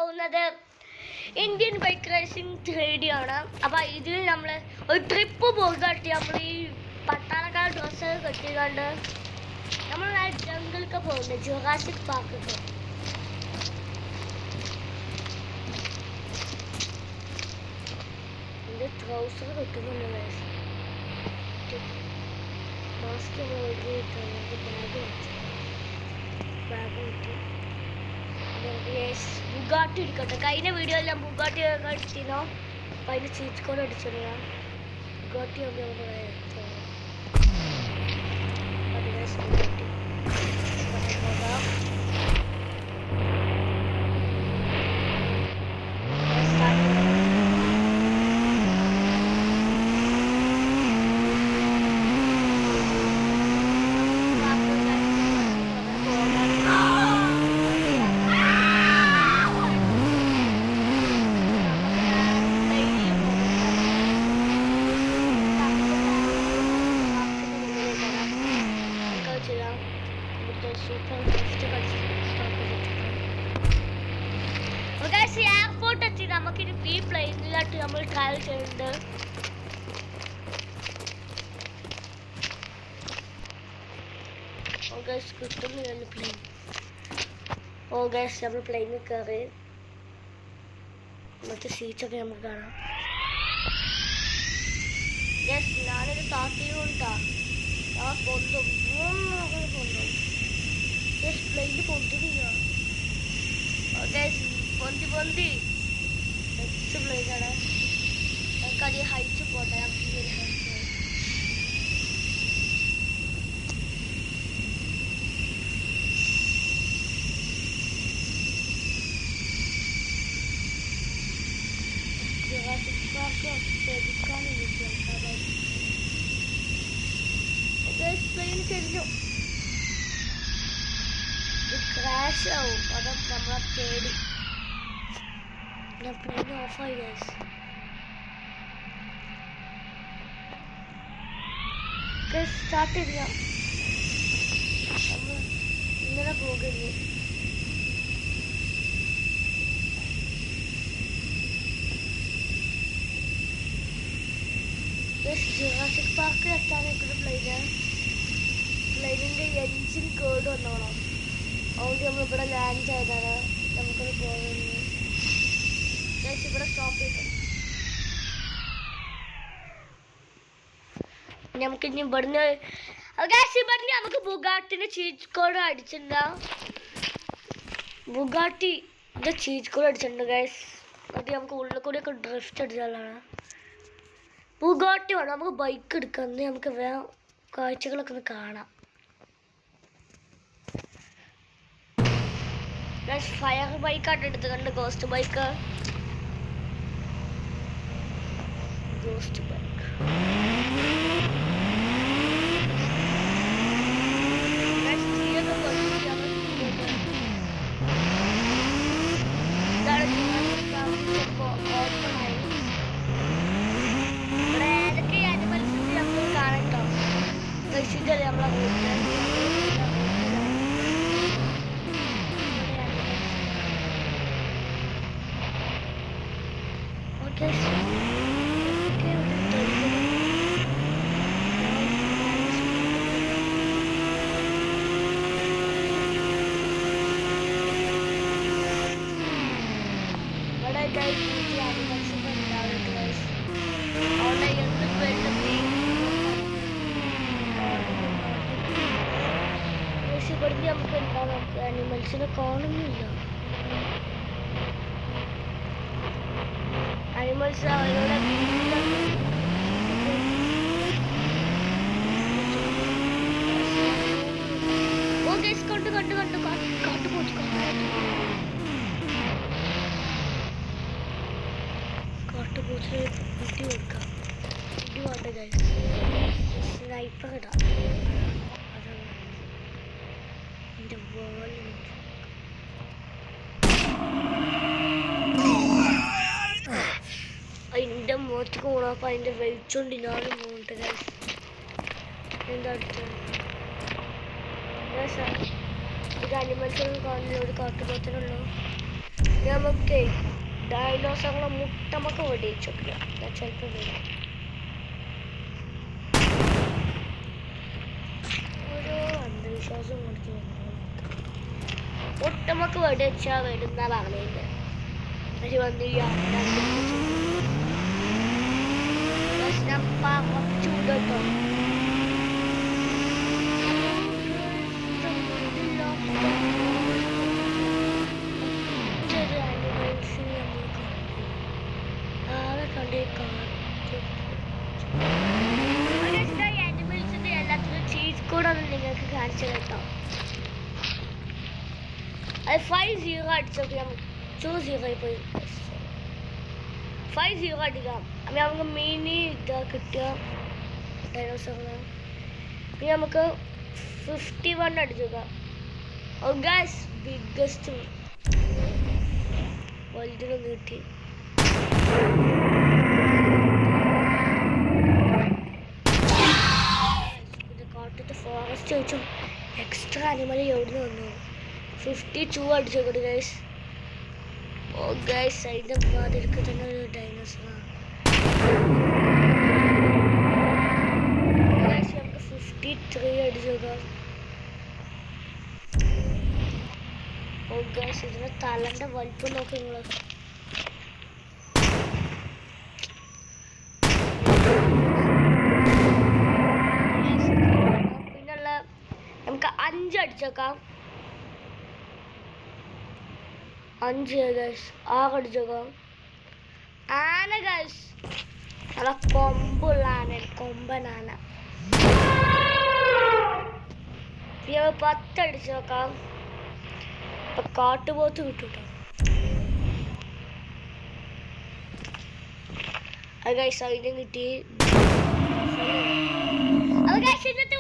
പോകുന്നത് Indian bike racing 3D ആണ്. അപ്പോൾ ഇതിൽ നമ്മൾ ഒരു ട്രിപ്പ് പോകാട്ടി നമ്മൾ ഈ പട്ടാളക്കാർ ഡ്രസ്സ് കെട്ടിക്കൊണ്ട് നമ്മൾ ജംഗിളൊക്കെ പോകുന്നത് ജുറാസിക് പാർക്കൊക്കെ. എൻ്റെ ട്രൗസർ കിട്ടുന്നുണ്ട് മാസ്ക് ബാഗ് കിട്ടി. ബുഗാട്ടി എടുക്കട്ടെ. കഴിഞ്ഞ വീഡിയോയിൽ ഞാൻ ബുഗാട്ടി എടുത്തിനോ, അപ്പം അതിന് ചീറ്റ് കോഡ് അടിച്ചത് ഞാൻ ബുഗാട്ടി എയർപോർട്ട് എത്തി. നമുക്കിനി ഈ പ്ലെയിനിലായിട്ട് നമ്മൾ ട്രാവൽ ചെയ്യുന്നുണ്ട്. കിട്ടുന്നില്ല പ്ലെയിൻ. നമ്മൾ പ്ലെയിനിൽ കയറി മറ്റേ സീറ്റൊക്കെ നമുക്ക് കാണാം. ഞാനൊരു താത്തിയുണ്ടാ ആ പൊന്തും പൊന്തും പ്ലെയിന് പൊന്തില്ല. പൊന്തി സെറ്റ് പ്ലെയിനാണ്. നമുക്കത് ഹൈറ്റ് പോട്ടെ. പ്ലെയിൻ ചെരിഞ്ഞു. ഇത് ക്രാഷ് ആവും. അത് നമ്മളെ പേടി. പ്ലെയിൻ ഓഫായി സ്റ്റാർട്ട് ചെയ്തില്ല. നമ്മൾ ഇങ്ങനെ പോകുന്നു. ജുറാസിക് പാർക്കിൽ എത്താനേക്കുന്ന പ്ലെയിനിൻ്റെ എൻജിൻ കേട് വന്നോളാം. അതുകൊണ്ട് നമ്മളിവിടെ ലാൻഡ് ചെയ്താണ്. നമുക്കത് പോകുന്നു. ഇവിടെ സ്റ്റോപ്പ് ചെയ്തു. നമുക്കിനി ഇവിടുന്ന് നമുക്ക് ബുഗാട്ടിൻ്റെ ചീറ്റ് കോഡ് അടിച്ചിട്ടുണ്ടാ. ബുഗാട്ടിൻ്റെ ചീറ്റ് കോഡ് അടിച്ചിട്ടുണ്ട് ഗൈസ്. എന്നിട്ട് നമുക്ക് ഉള്ളിൽ കൂടിയൊക്കെ ഡ്രിഫ്റ്റ് അടിച്ചാലാണ്. ബുഗാട്ടി വേണം. നമുക്ക് ബൈക്ക് എടുക്കാം. നമുക്ക് വേറെ കാഴ്ചകളൊക്കെ ഒന്ന് കാണാം. ഫയർ ബൈക്കായിട്ട് എടുത്ത് കണ്ട് ഗോസ്റ്റ് ബൈക്ക്. ഏതൊക്കെ ആനിമൽസിന്റെ നമ്മൾ കാണട്ടോ. നമ്മളെ നമുക്ക് ആനിമൽസിനെ കാണുന്നില്ല. ആനിമൽസ് അവരുടെ കണ്ടു കാട്ടുപോയി. കാട്ടുപോത്തിന് കുട്ടി കൊടുക്കാം. കുട്ടി വേണ്ട സ്നൈപ്പർ ഇടാം. എൻ്റെ അതിൻ്റെ മുഖത്തേക്ക് പോകണം. അപ്പം അതിൻ്റെ വെളിച്ചോണ്ട് ഞാനും പോകുന്നുണ്ട്. എന്താ അടുത്തത് ഇത് അനിമൽസൊന്നും കാണില്ല. ഒരു കാട്ടുപോത്തിനുള്ളൂ. നമുക്ക് ഡൈനോസറിനെ മുട്ടമൊക്കെ വെടിയിച്ചോക്കില്ല ചിലപ്പോൾ വരും. ഓരോ അന്ധവിശ്വാസം കൊടുത്ത് മുട്ടമൊക്കെ വെടിവെച്ചാൽ വരുന്ന പറഞ്ഞില്ല. പക്ഷെ വന്നില്ല ചൂട് കേട്ടോ. ആനിമൽസിന്റെ എല്ലാത്തിനും ചീസ് കൂടെ ഒന്ന് നിങ്ങൾക്ക് കാണിച്ചു കേട്ടോ. അത് 5-0 അടിച്ചോക്കെ നമുക്ക് 2-0 പോയി 5-0 അടിക്കാം. അപ്പം നമുക്ക് മിനി ഇതാ കിട്ടുക ഡൈനോസറിന്. പിന്നെ നമുക്ക് 51 അടിച്ചോക്കാം. ഓ ഗൈസ് ബിഗ്ഗസ്റ്റ് വലുതിനൊന്ന് കിട്ടി. കാട്ടത്തെ ഫോറസ്റ്റ് വെച്ചു എക്സ്ട്രാ അനിമൽ എവിടെ വന്നു. 52 അടിച്ചോക്കട്ടെ ഗൈസ്. ഓ ഗൈസ് അതിൻ്റെ മാതിരിക്ക് തന്നെ ഒരു ഡൈനോസറാണ്. ഗൈസ് നമുക്ക് 53 അടിച്ചോക്കാം. ഓ ഗൈസ് ഇതിൻ്റെ തലൻ്റെ വലിപ്പം നോക്കി നിങ്ങൾ. പിന്നുള്ള നമുക്ക് 5 അടിച്ചേക്കാം. 5 ഗൈസ് 6 അടിച്ചേക്കാം. ആന ഗൈസ് നല്ല കൊമ്പുള്ള ആന, കൊമ്പൻ ആന. പിന്നെ 10 അടിച്ചേക്കാം. ഇപ്പൊ കാട്ടുപോത്ത് കിട്ടൂട്ടോ. അത് ഗൈസ് അതിനും കിട്ടി. അത് ഗൈസ് ഇന്നത്തെ